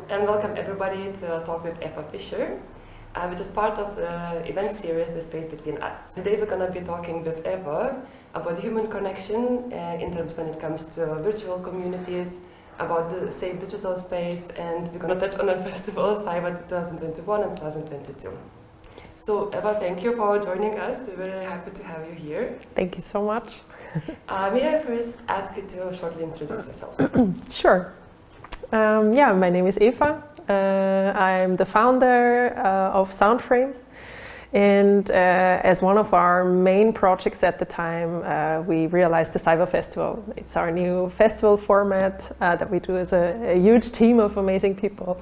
and welcome everybody to a talk with Eva Fischer, which is part of the event series The Space Between Us. Today we're going to be talking with Eva about human connection in terms when it comes to virtual communities, about the safe digital space, and we're going to touch on a festival, CIVA 2021 and 2022. So Eva, thank you for joining us. We're very happy to have you here. Thank you so much. May I first ask you to shortly introduce yourself? Sure. My name is Eva. I'm the founder of Soundframe, and as one of our main projects at the time, we realized the CIVA Festival. It's our new festival format that we do as a huge team of amazing people,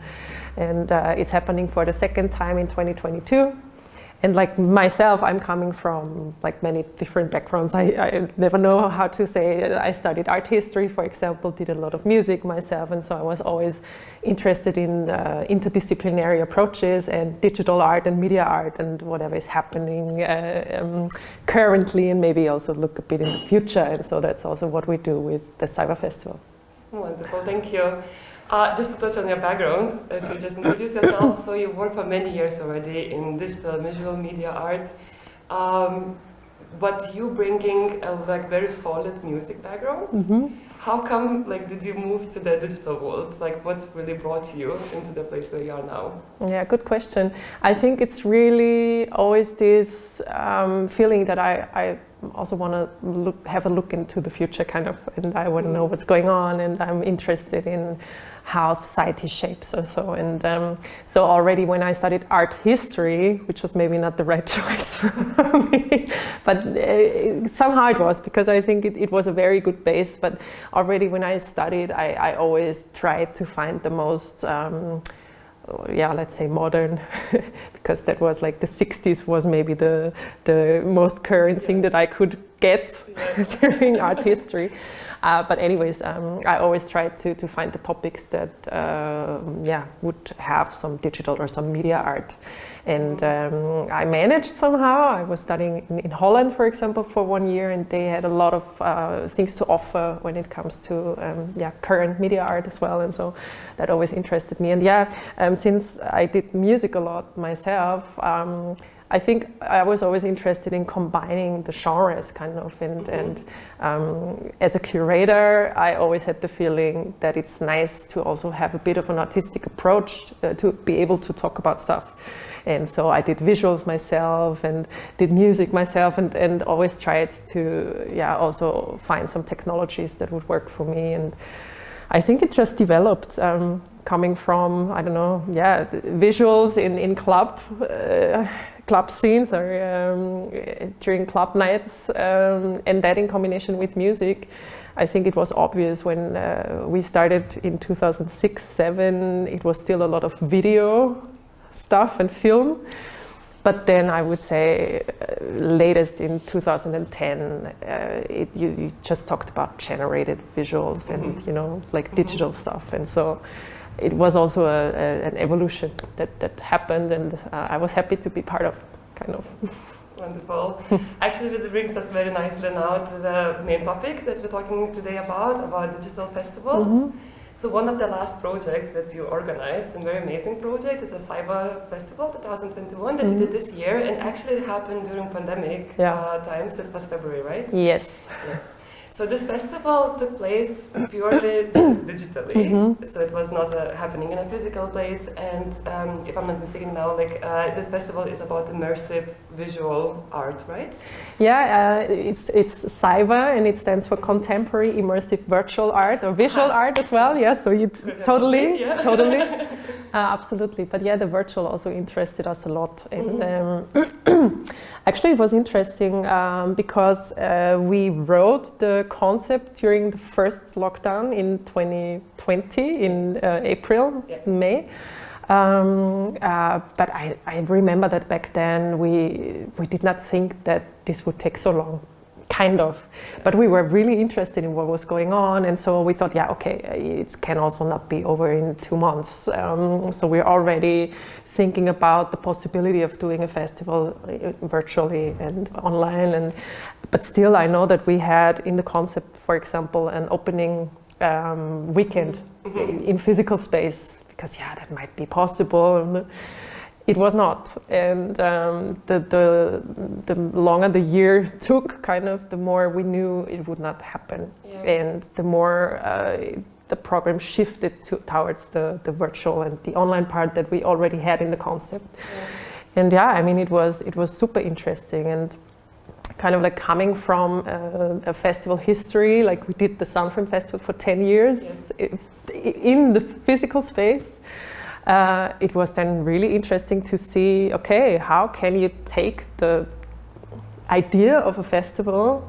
and it's happening for the second time in 2022. And like myself, I'm coming from like many different backgrounds. I never know how to say it. I studied art history, for example, did a lot of music myself, and so I was always interested in interdisciplinary approaches and digital art and media art and whatever is happening currently, and maybe also look a bit in the future. And so that's also what we do with the CIVA Festival. Wonderful, thank you. Just to touch on your background, so you just introduce yourself. So you work for many years already in digital visual media art, but you bringing a like very solid music background. Mm-hmm. How come did you move to the digital world? Like what really brought you into the place where you are now? Yeah, good question. I think it's really always this feeling that I also want to have a look into the future kind of, and I want to know what's going on, and I'm interested in how society shapes or so. And so already when I studied art history, which was maybe not the right choice for me, but somehow it was, because I think it was a very good base. But already when I studied, I always tried to find the most let's say modern, because that was like the 60s was maybe the most current thing that I could get during art history. But anyways, I always tried to find the topics that would have some digital or some media art. And I managed somehow. I was studying in Holland, for example, for 1 year, and they had a lot of things to offer when it comes to current media art as well. And so that always interested me. And since I did music a lot myself, I think I was always interested in combining the genres kind of, and as a curator, I always had the feeling that it's nice to also have a bit of an artistic approach to be able to talk about stuff. And so I did visuals myself and did music myself, and always tried to also find some technologies that would work for me. And I think it just developed coming from, visuals in club scenes or during club nights, and that in combination with music. I think it was obvious when we started in 2006-07, it was still a lot of video stuff and film. But then I would say latest in 2010, you just talked about generated visuals and digital stuff. And so it was also an evolution that happened, and I was happy to be part of, kind of. Wonderful. Actually, this brings us very nicely now to the main topic that we're talking today about digital festivals. Mm-hmm. So one of the last projects that you organized, a very amazing project, is a CIVA Festival 2021 that you did this year, and actually it happened during pandemic times. It was February, right? Yes. Yes. So this festival took place purely just digitally, so it was not happening in a physical place. And if I'm not mistaken now, this festival is about immersive visual art, right? Yeah, it's CIVA, and it stands for Contemporary Immersive Virtual Art, or Visual Art as well. Yeah, so you totally. Absolutely. But the virtual also interested us a lot. And actually it was interesting because we wrote the concept during the first lockdown in 2020 in April, May. But I remember that back then we did not think that this would take so long. Kind of, but we were really interested in what was going on, and so we thought, it can also not be over in 2 months. So we're already thinking about the possibility of doing a festival virtually and online, but still I know that we had in the concept, for example, an opening weekend in physical space because yeah, that might be possible. It was not, and the longer the year took, kind of, the more we knew it would not happen, and the more the program shifted towards the virtual and the online part that we already had in the concept. And yeah, I mean, it was super interesting, and kind of like coming from a festival history, like we did the Sunframe Festival for 10 years in the physical space. It was then really interesting to see, okay, how can you take the idea of a festival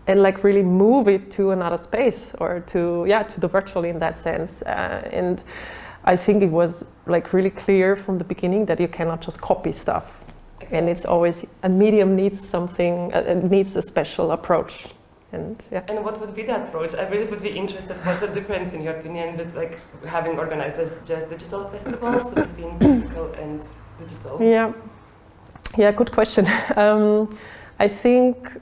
and like really move it to another space, or to the virtual in that sense. And I think it was like really clear from the beginning that you cannot just copy stuff. Exactly. And it's always, a medium needs something, needs a special approach. And what would be that approach? I really would be interested. What's the difference, in your opinion, with like having organized just digital festivals, so between physical and digital? Yeah, good question. I think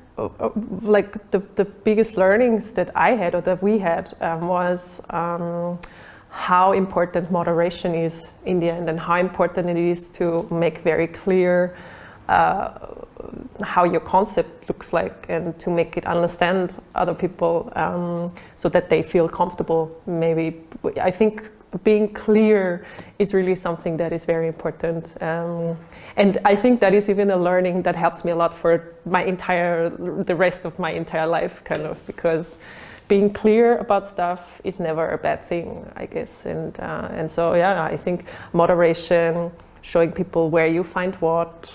like the biggest learnings that I had, or that we had, was how important moderation is in the end, and how important it is to make very clear how your concept looks like, and to make it understand other people, so that they feel comfortable. Maybe I think being clear is really something that is very important, and I think that is even a learning that helps me a lot for the rest of my entire life, kind of, because being clear about stuff is never a bad thing, I guess. And so yeah, I think moderation, showing people where you find what,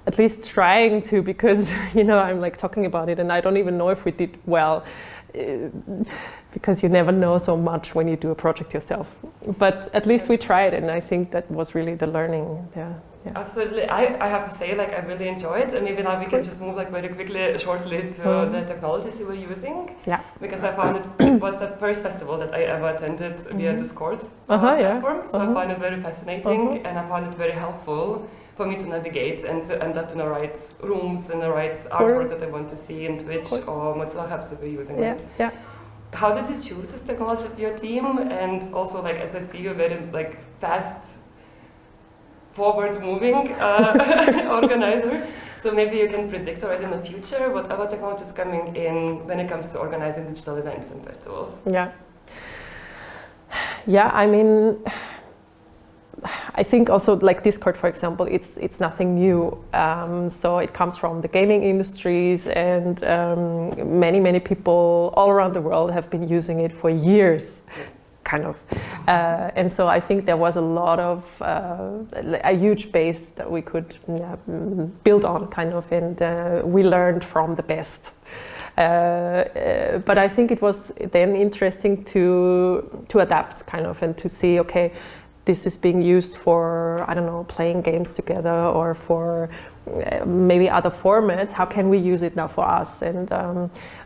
at least trying to, because I'm like talking about it and I don't even know if we did well, because you never know so much when you do a project yourself. But at least we tried, and I think that was really the learning. Yeah. Absolutely. I have to say, like, I really enjoyed, and maybe now we can just move like very quickly, shortly, to the technologies you were using. Yeah. Because I found it was the first festival that I ever attended via Discord platform, so I found it very fascinating, and I found it very helpful for me to navigate and to end up in the right rooms and the right artwork that I want to see in Twitch or Mozilla Hubs that we're using it. Yeah. How did you choose this technology for your team? And also, like, as I see you very like fast, forward-moving organizer, so maybe you can predict already in the future what other technology is coming in when it comes to organizing digital events and festivals. Yeah, I mean, I think also like Discord, for example, it's nothing new. So it comes from the gaming industries, and many people all around the world have been using it for years, kind of. And so I think there was a lot of a huge base that we could build on, kind of, and we learned from the best. But I think it was then interesting to adapt, kind of, and to see, okay, this is being used for, I don't know, playing games together, or for maybe other formats. How can we use it now for us? And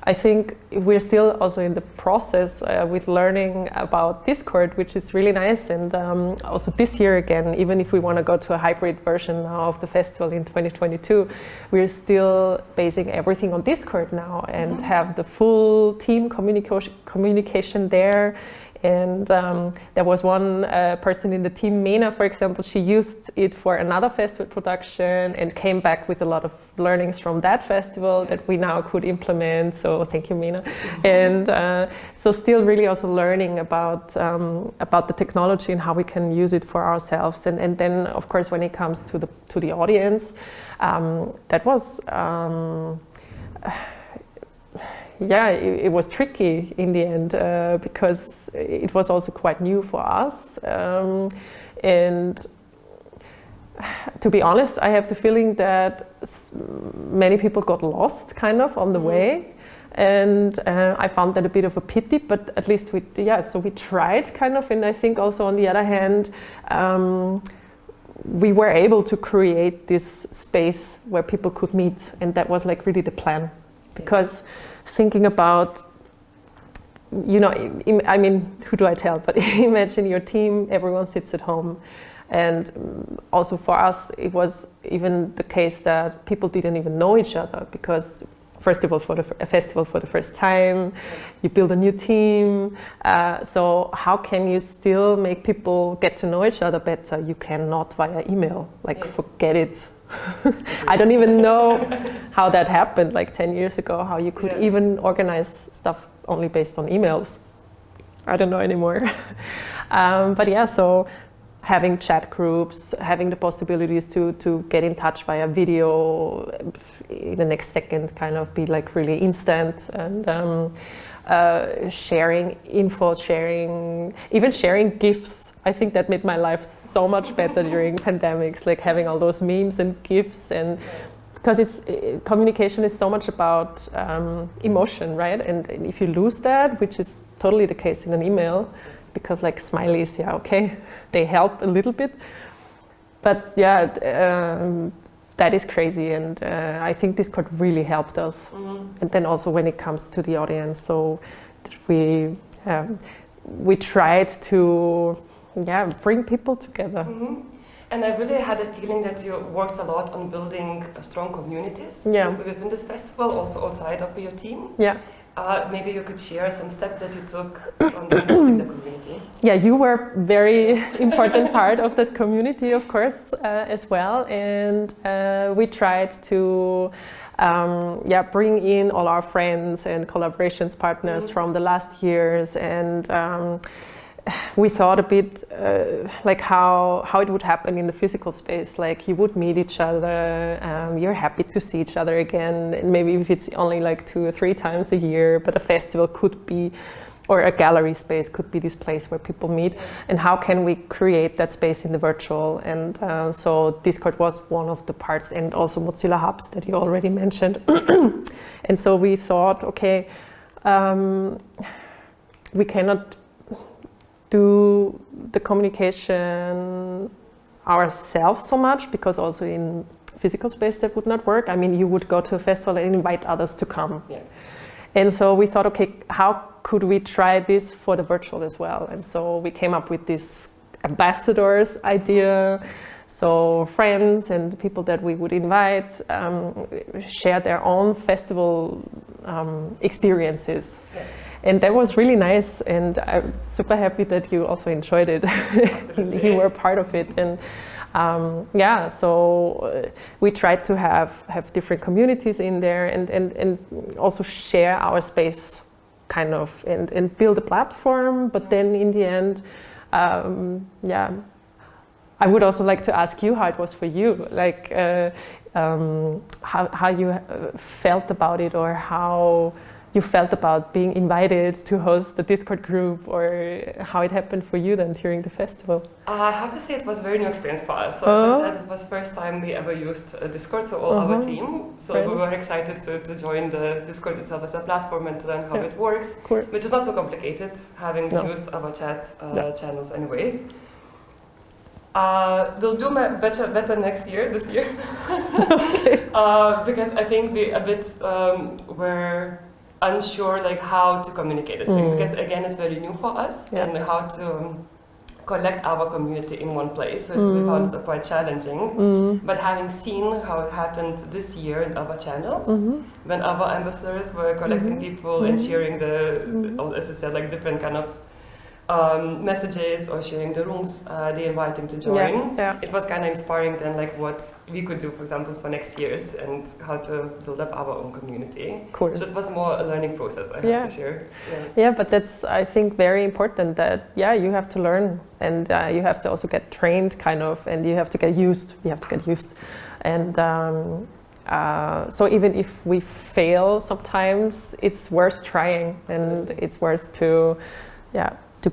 I think we're still also in the process with learning about Discord, which is really nice. And also this year again, even if we want to go to a hybrid version now of the festival in 2022, we're still basing everything on Discord now, and have the full team communication there. And there was one person in the team, Mena, for example, she used it for another festival production and came back with a lot of learnings from that festival that we now could implement. So thank you, Mena. And so still really also learning about the technology and how we can use it for ourselves. And then, of course, when it comes to the audience, that was... it was tricky in the end, because it was also quite new for us. And to be honest, I have the feeling that many people got lost kind of on the way. And I found that a bit of a pity, but at least so we tried, kind of. And I think also on the other hand, we were able to create this space where people could meet. And that was like really the plan, because thinking about, I mean, who do I tell? But imagine your team, everyone sits at home. And also for us, it was even the case that people didn't even know each other, because festival for the first time, you build a new team. So how can you still make people get to know each other better? You cannot via email, like forget it. I don't even know how that happened like 10 years ago, how you could even organize stuff only based on emails. I don't know anymore. But yeah, so having chat groups, having the possibilities to get in touch via video in the next second, kind of be like really instant, and sharing info, even sharing GIFs. I think that made my life so much better during pandemics, like having all those memes and GIFs, and because communication is so much about emotion, right? And if you lose that, which is totally the case in an email, because like smileys, yeah, okay, they help a little bit, but yeah, that is crazy, and I think Discord really helped us. And then also when it comes to the audience, so we tried to bring people together. And I really had a feeling that you worked a lot on building strong communities within this festival, also outside of your team. Yeah. Maybe you could share some steps that you took on building the community. Yeah, you were a very important part of that community, of course, as well. And we tried to bring in all our friends and collaborations partners from the last years, and we thought a bit like how it would happen in the physical space. Like you would meet each other, you're happy to see each other again, and maybe if it's only like 2 or 3 times a year, but a festival could be, or a gallery space could be this place where people meet. And how can we create that space in the virtual? And so Discord was one of the parts, and also Mozilla Hubs that you already mentioned. And so we thought, okay, we cannot do the communication ourselves so much, because also in physical space that would not work. I mean, you would go to a festival and invite others to come. And so we thought, okay, how could we try this for the virtual as well? And so we came up with this ambassadors idea. So friends and people that we would invite share their own festival experiences. And that was really nice, and I'm super happy that you also enjoyed it. You were part of it, and so we tried to have different communities in there, and also share our space, kind of, and build a platform. But then in the end, I would also like to ask you how it was for you, like how you felt about it, or how you felt about being invited to host the Discord group, or how it happened for you then during the festival? I have to say it was a very new experience for us. So as I said, it was the first time we ever used Discord, so all our team. So we were excited to join the Discord itself as a platform and to learn how it works, which is not so complicated, having used our chat channels anyways. We'll do better this year. Because I think we a bit were unsure like how to communicate this thing, because again it's very new for us, and how to collect our community in one place, so we found it quite challenging. But having seen how it happened this year in other channels, when other ambassadors were collecting people and sharing as I said, like different kind of messages, or sharing the rooms they inviting to join. It was kind of inspiring then, like what we could do, for example, for next years, and how to build up our own community. So it was more a learning process, I have to share. But that's, I think, very important, that you have to learn, and you have to also get trained, kind of, and you have to get used. And so even if we fail sometimes, it's worth trying. And it's worth to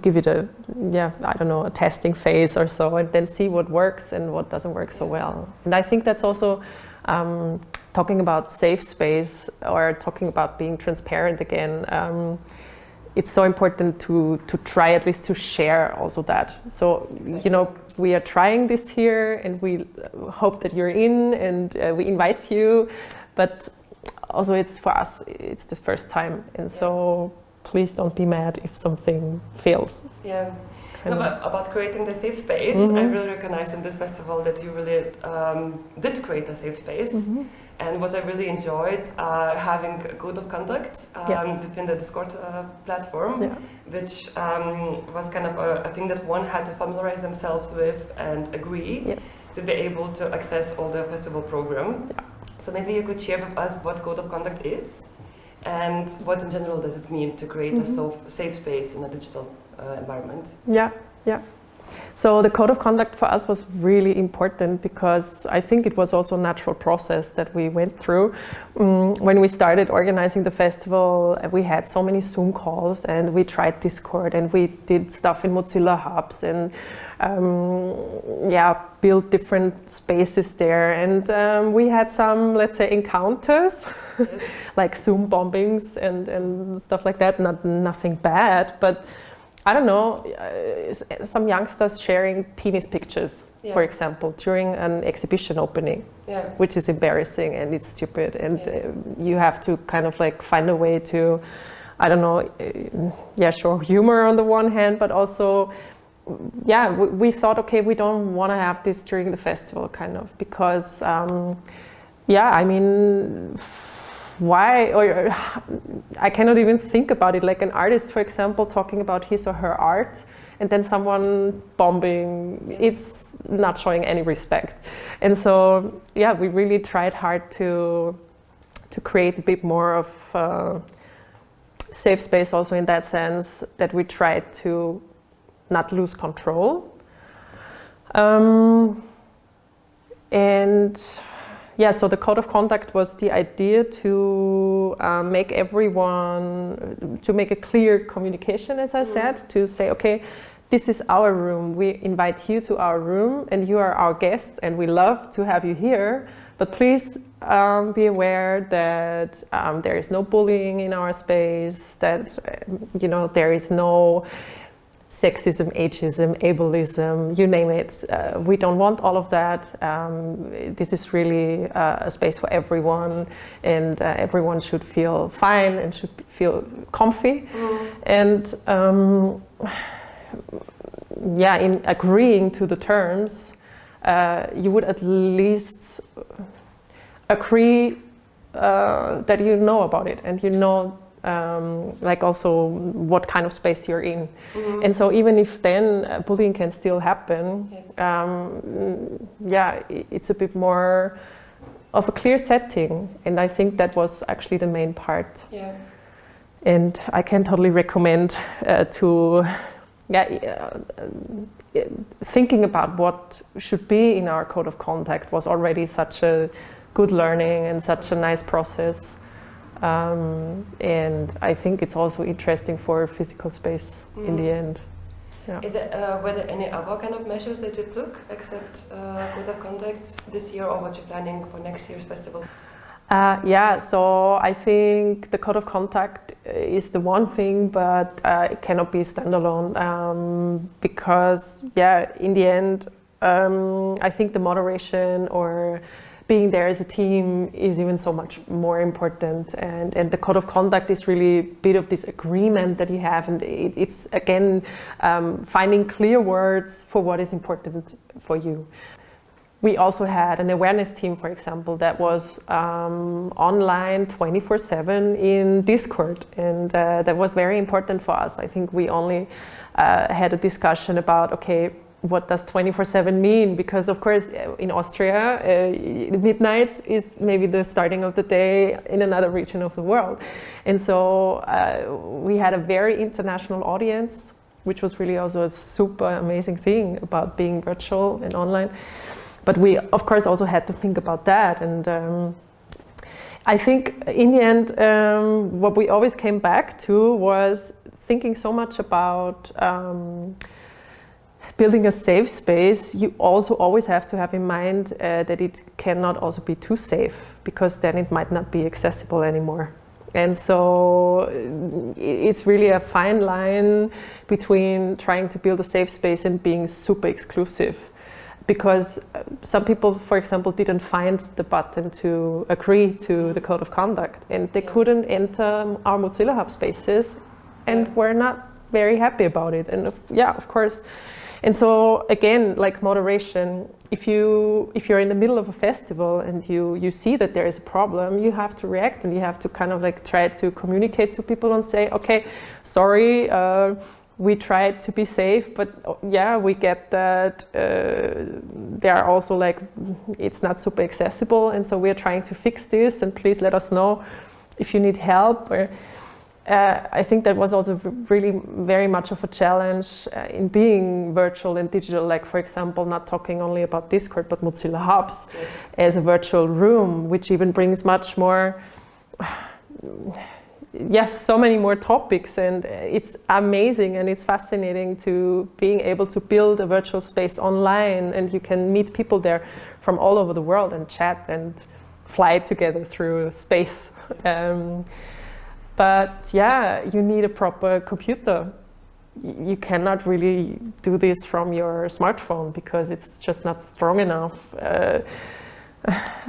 give it a a testing phase or so, and then see what works and what doesn't work so well. And I think that's also talking about safe space, or talking about being transparent again. It's so important to try at least to share also that. So we are trying this here, and we hope that you're in, and we invite you, but also it's for us, it's the first time, and so please don't be mad if something fails. No, but about creating the safe space, I really recognize in this festival that you really did create a safe space. And what I really enjoyed, having a code of conduct within the Discord platform, which was kind of a thing that one had to familiarize themselves with and agree to be able to access all the festival program. So maybe you could share with us what code of conduct is and what in general does it mean to create a safe space in a digital environment. So the code of conduct for us was really important because I think it was also a natural process that we went through. When we started organizing the festival, we had so many Zoom calls and we tried Discord and we did stuff in Mozilla hubs and built different spaces there. And we had some, let's say, encounters, like Zoom bombings and stuff like that. Nothing bad, but I don't know, some youngsters sharing penis pictures, for example, during an exhibition opening, which is embarrassing and it's stupid. And you have to kind of like find a way to, I don't know, show humor on the one hand, but also, we thought, okay, we don't want to have this during the festival kind of, because, I mean, why, or I cannot even think about it, like an artist, for example, talking about his or her art and then someone bombing, it's not showing any respect. And so, we really tried hard to create a bit more of safe space also in that sense, that we tried to not lose control. So the code of conduct was the idea to make a clear communication, as I said, to say, okay, this is our room. We invite you to our room and you are our guests and we love to have you here. But please be aware that there is no bullying in our space, that, there is no sexism, ageism, ableism, you name it. We don't want all of that. This is really a space for everyone, and everyone should feel fine and should feel comfy. And in agreeing to the terms, you would at least agree that you know about it and you know like also what kind of space you're in. And so even if then bullying can still happen, it's a bit more of a clear setting, and I think that was actually the main part. And I can totally recommend thinking about what should be in our code of conduct was already such a good learning and such a nice process. And I think it's also interesting for physical space in the end. Is it, were there any other kind of measures that you took except code of conduct this year, or what you're planning for next year's festival? So I think the code of conduct is the one thing, but it cannot be standalone because, in the end, I think the moderation or being there as a team is even so much more important, and the code of conduct is really a bit of this agreement that you have, and it's again finding clear words for what is important for you. We also had an awareness team, for example, that was online 24/7 in Discord, and that was very important for us. I think we only had a discussion about, okay, what does 24/7 mean? Because of course in Austria, midnight is maybe the starting of the day in another region of the world. And so we had a very international audience, which was really also a super amazing thing about being virtual and online. But we, of course, also had to think about that. And I think in the end, what we always came back to was thinking so much about building a safe space. You also always have to have in mind that it cannot also be too safe, because then it might not be accessible anymore. And so it's really a fine line between trying to build a safe space and being super exclusive. Because some people, for example, didn't find the button to agree to the code of conduct, and they couldn't enter our Mozilla Hub spaces and were not very happy about it. And yeah, of course. And so again, like moderation, if you're in the middle of a festival and you see that there is a problem, you have to react, and you have to kind of like try to communicate to people and say, okay, sorry, we tried to be safe, but yeah, we get that they are also like, it's not super accessible, and so we're trying to fix this, and please let us know if you need help. Or I think that was also really very much of a challenge in being virtual and digital, like for example, not talking only about Discord, but Mozilla Hubs as a virtual room, which even brings much more, so many more topics, and it's amazing and it's fascinating to being able to build a virtual space online, and you can meet people there from all over the world and chat and fly together through space. But yeah, you need a proper computer. You cannot really do this from your smartphone because it's just not strong enough.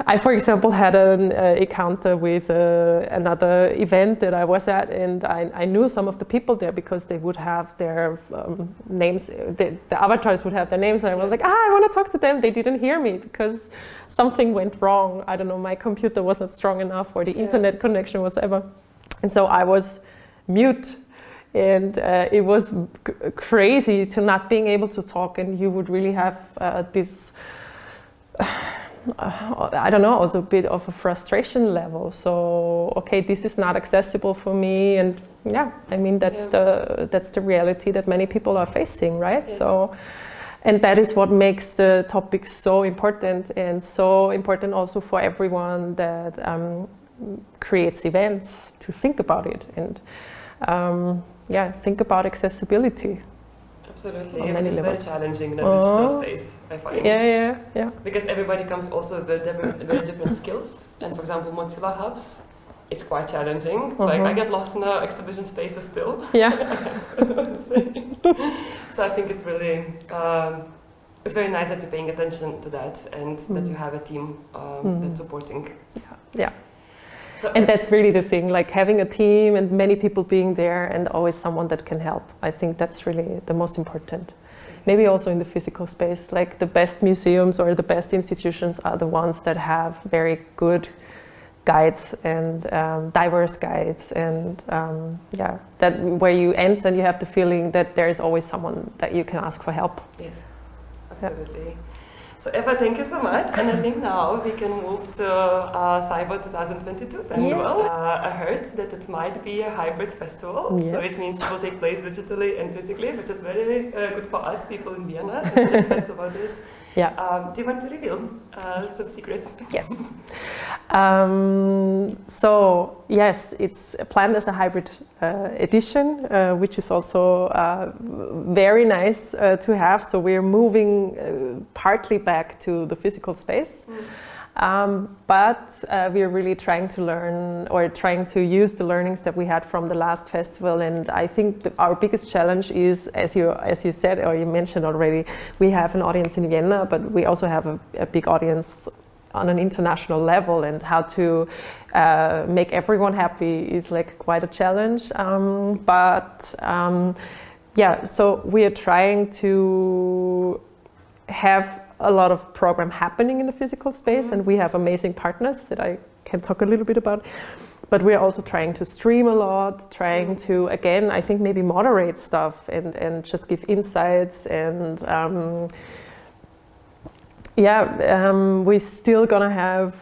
I, for example, had an encounter with another event that I was at, and I knew some of the people there because they would have their names, the avatars would have their names, and I was like, I want to talk to them. They didn't hear me because something went wrong. I don't know, my computer wasn't strong enough, or the internet connection was ever. And so I was mute, and it was crazy to not being able to talk, and you would really have this, I don't know, also a bit of a frustration level. So, okay, this is not accessible for me, and yeah, I mean, that's the reality that many people are facing, right? Yes. So, and that is what makes the topic so important, and so important also for everyone that creates events, to think about it and think about accessibility. Absolutely, it is very challenging in a digital space, I find. Yeah. Because everybody comes also with very different skills, and for example, Mozilla Hubs, it's quite challenging. Like I get lost in the exhibition spaces still. Yeah. So I think it's really it's very nice that you're paying attention to that, and that you have a team that's supporting. Yeah. And that's really the thing, like having a team and many people being there, and always someone that can help. I think that's really the most important. Maybe also in the physical space, like the best museums or the best institutions are the ones that have very good guides and diverse guides, and that where you enter and you have the feeling that there is always someone that you can ask for help. Yes, absolutely. Yeah. So Eva, thank you so much, and I think now we can move to CIVA 2022 festival. Yes. I heard that it might be a hybrid festival, so it means it will take place digitally and physically, which is very good for us people in Vienna. I'm excited about this. Yeah. Do you want to reveal some secrets? Yes. So yes, it's planned as a hybrid edition, which is also very nice to have. So we're moving partly back to the physical space. But we're really trying to learn, or trying to use the learnings that we had from the last festival. And I think our biggest challenge is, as you said, or you mentioned already, we have an audience in Vienna, but we also have a big audience on an international level, and how to make everyone happy is like quite a challenge. So we are trying to have a lot of program happening in the physical space, and we have amazing partners that I can talk a little bit about. But we're also trying to stream a lot, trying to, again, I think maybe moderate stuff and just give insights, and we're still gonna have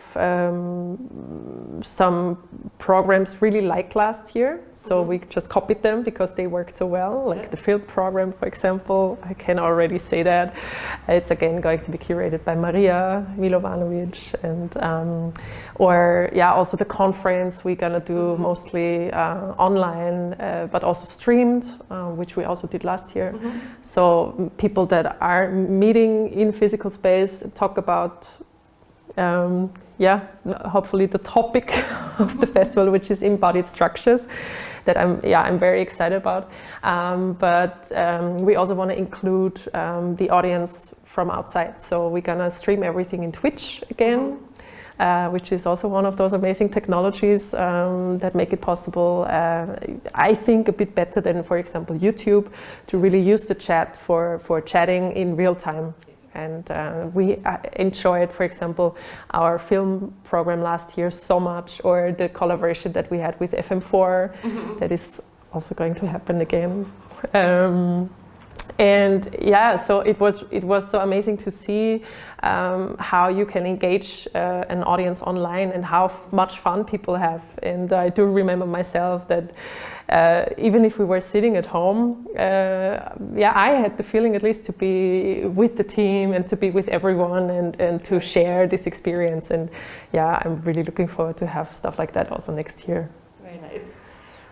some programs really like last year. So we just copied them because they worked so well, like the film program, for example. I can already say that. It's again going to be curated by Maria Milovanovic, and also the conference we're gonna do mostly online, but also streamed, which we also did last year. So people that are meeting in physical space talk about hopefully the topic of the festival, which is embodied structures, that I'm very excited about. But we also want to include the audience from outside. So we're gonna stream everything in Twitch again. which is also one of those amazing technologies that make it possible, I think, a bit better than, for example, YouTube, to really use the chat for chatting in real time. And we enjoyed, for example, our film program last year so much, or the collaboration that we had with FM4, that is also going to happen again. And yeah, so it was so amazing to see how you can engage an audience online and how much fun people have. And I do remember myself that even if we were sitting at home, yeah, I had the feeling at least to be with the team and to be with everyone and to share this experience. And yeah, I'm really looking forward to have stuff like that also next year. Very nice.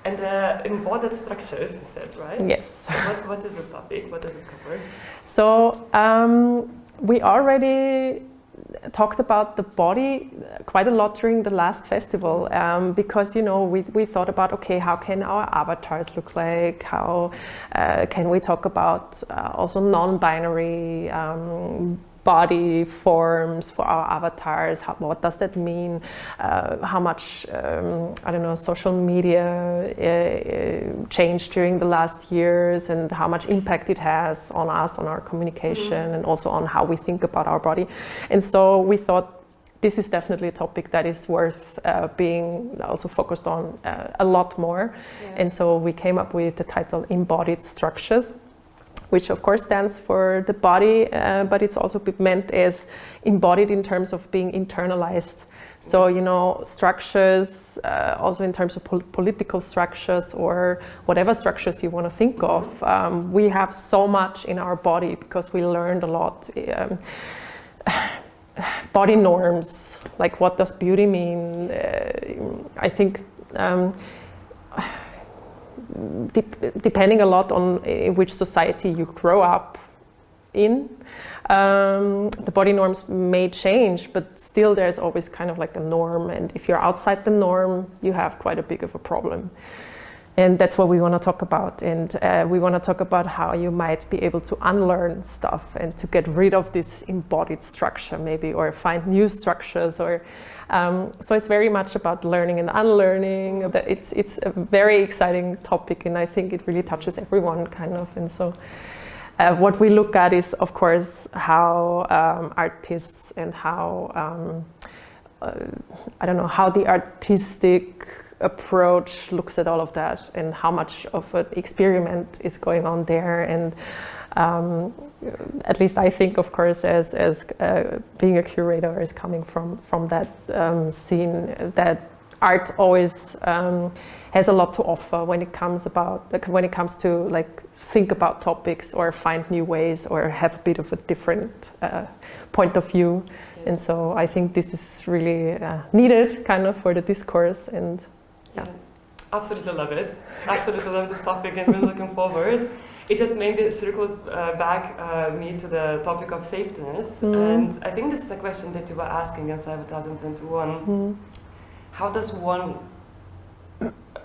And embodied structures, you said, right? Yes. What is this topic? What does it cover? So we already talked about the body quite a lot during the last festival, because, you know, we thought about, okay, how can our avatars look like? How can we talk about also non-binary body forms for our avatars? What does that mean? How much, I don't know, social media changed during the last years, and how much impact it has on us, on our communication, and also on how we think about our body. And so we thought this is definitely a topic that is worth being also focused on a lot more. Yeah. And so we came up with the title Embodied Structures, which of course stands for the body, but it's also meant as embodied in terms of being internalized. So, you know, structures, also in terms of political structures or whatever structures you want to think of, we have so much in our body because we learned a lot. Body norms, like what does beauty mean? I think depending a lot on in which society you grow up in, the body norms may change, but still there's always kind of like a norm, and if you're outside the norm, you have quite a big of a problem. And that's what we want to talk about, and we want to talk about how you might be able to unlearn stuff and to get rid of this embodied structure maybe, or find new structures, or so it's very much about learning and unlearning. It's a very exciting topic, and I think it really touches everyone kind of. And so what we look at is, of course, how artists and how I don't know, how the artistic approach looks at all of that, and how much of an experiment is going on there. And at least I think, of course, as being a curator is coming from that scene, that art always has a lot to offer when it comes to like think about topics or find new ways or have a bit of a different point of view. Yes. And so I think this is really needed kind of for the discourse. And yeah. Absolutely love it. Absolutely love this topic, and we're looking forward. It just maybe circles back me to the topic of safetyness. And I think this is a question that you were asking in CIVA 2021. How does one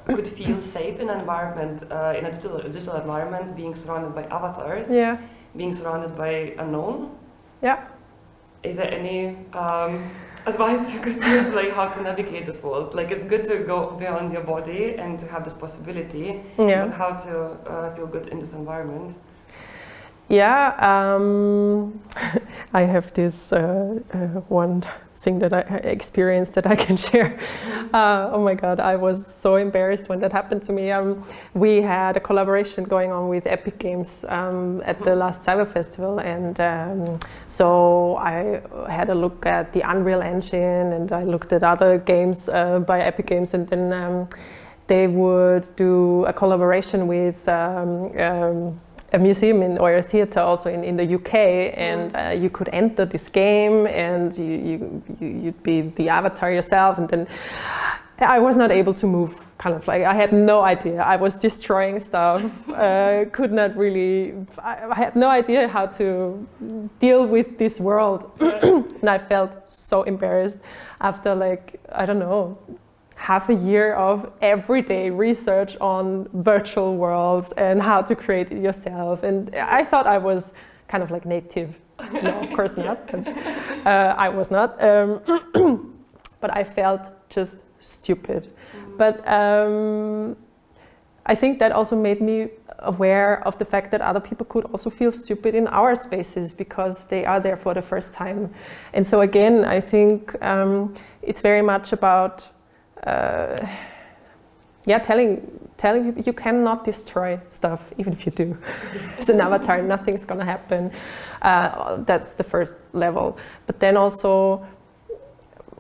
could feel safe in an environment, in a digital environment, being surrounded by avatars, being surrounded by unknown? Yeah. Is there any advice you could give, like how to navigate this world? Like, it's good to go beyond your body and to have this possibility, but how to feel good in this environment? Yeah, I have this one thing that I experienced that I can share. Oh my God, I was so embarrassed when that happened to me. We had a collaboration going on with Epic Games at the last CIVA festival, and so I had a look at the Unreal Engine, and I looked at other games by Epic Games, and then they would do a collaboration with a museum or a theatre also in the UK, and you could enter this game, and you'd be the avatar yourself, and then I was not able to move, kind of like I had no idea. I was destroying stuff, could not really, I had no idea how to deal with this world. And I felt so embarrassed after, like, I don't know, half a year of everyday research on virtual worlds and how to create it yourself. And I thought I was kind of like native. No, of course not. But, I was not. but I felt just stupid. But I think that also made me aware of the fact that other people could also feel stupid in our spaces because they are there for the first time. And so again, I think it's very much about telling people you cannot destroy stuff, even if you do. It's an avatar, nothing's gonna happen. That's the first level. But then also,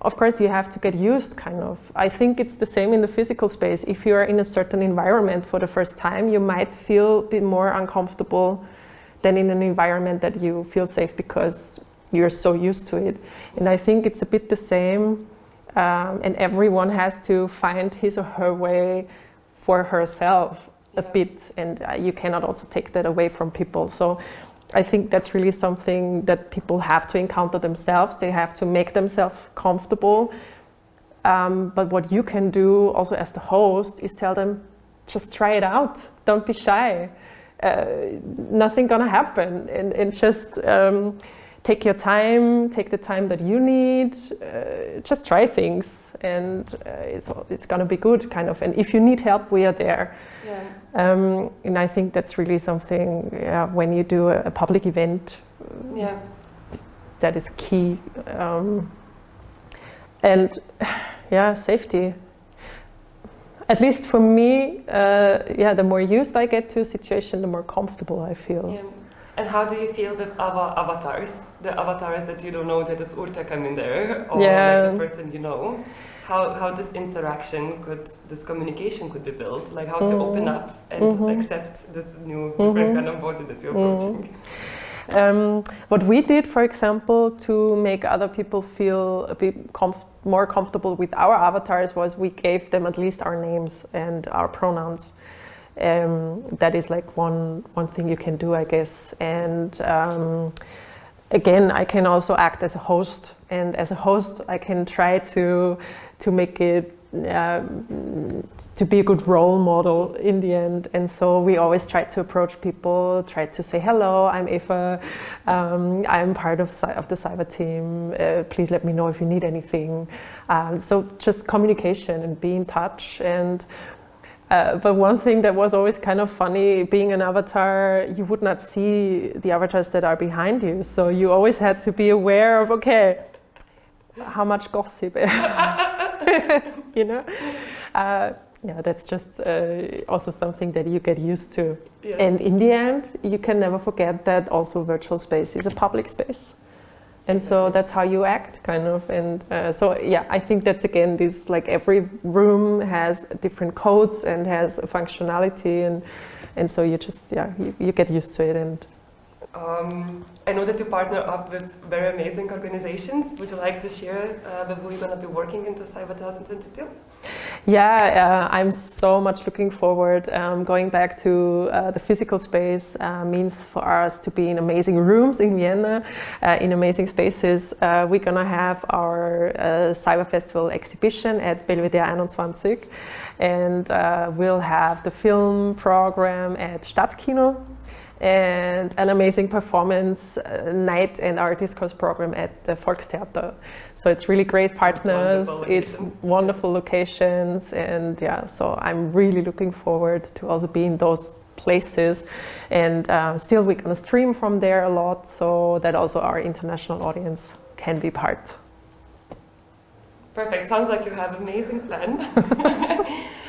of course, you have to get used, kind of. I think it's the same in the physical space. If you are in a certain environment for the first time, you might feel a bit more uncomfortable than in an environment that you feel safe because you're so used to it. And I think it's a bit the same, and everyone has to find his or her way for herself a bit, and you cannot also take that away from people. So I think that's really something that people have to encounter themselves. They have to make themselves comfortable. But what you can do also as the host is tell them, just try it out. Don't be shy. Nothing gonna happen. And just take your time, take the time that you need. Just try things. And it's gonna be good, kind of. And if you need help, we are there. Yeah. And I think that's really something, when you do a public event, that is key. And safety. At least for me, the more used I get to a situation, the more comfortable I feel. Yeah. And how do you feel with our avatars? The avatars that you don't know that is Urte coming there, or like the person you know. How this interaction this communication could be built, like how to open up and accept this new different kind of body that you're approaching. What we did, for example, to make other people feel a bit more comfortable with our avatars was we gave them at least our names and our pronouns. That is like one thing you can do, I guess. And again, I can also act as a host, and as a host I can try to make it to be a good role model in the end. And so we always try to approach people, try to say, hello, I'm Eva, I'm part of the CIVA team, please let me know if you need anything. So just communication and be in touch. And but one thing that was always kind of funny, being an avatar, you would not see the avatars that are behind you. So you always had to be aware of, okay, how much gossip, you know? That's just also something that you get used to. Yeah. And in the end, you can never forget that also virtual space is a public space. And so that's how you act, kind of. And I think that's, again, this, like, every room has different codes and has a functionality, and so you just, you get used to it. And I know that you partner up with very amazing organizations. Would you like to share with who you're going to be working into CIVA 2022? Yeah, I'm so much looking forward. Going back to the physical space means for us to be in amazing rooms in Vienna, in amazing spaces. We're going to have our CIVA Festival exhibition at Belvedere 21, and we'll have the film program at Stadtkino, and an amazing performance night and our discourse program at the Volkstheater. So it's really great partners, it's wonderful locations, and so I'm really looking forward to also be in those places. And still we're going to stream from there a lot, so that also our international audience can be part. Perfect, sounds like you have an amazing plan.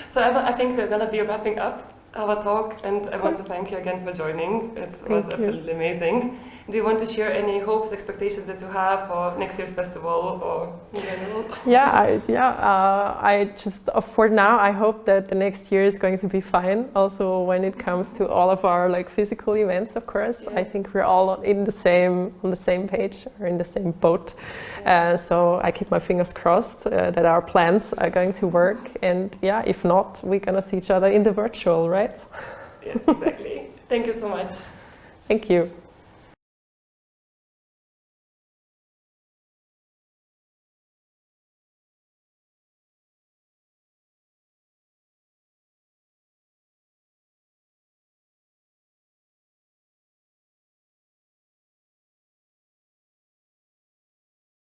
So I think we're going to be wrapping up our talk, and I want to thank you again for joining. It was absolutely amazing. Do you want to share any hopes, expectations that you have for next year's festival or in general? I just, for now, I hope that the next year is going to be fine. Also, when it comes to all of our physical events, of course, I think we're all on the same page or in the same boat. So I keep my fingers crossed that our plans are going to work. And if not, we're gonna see each other in the virtual, right? Yes, exactly. Thank you so much. Thank you.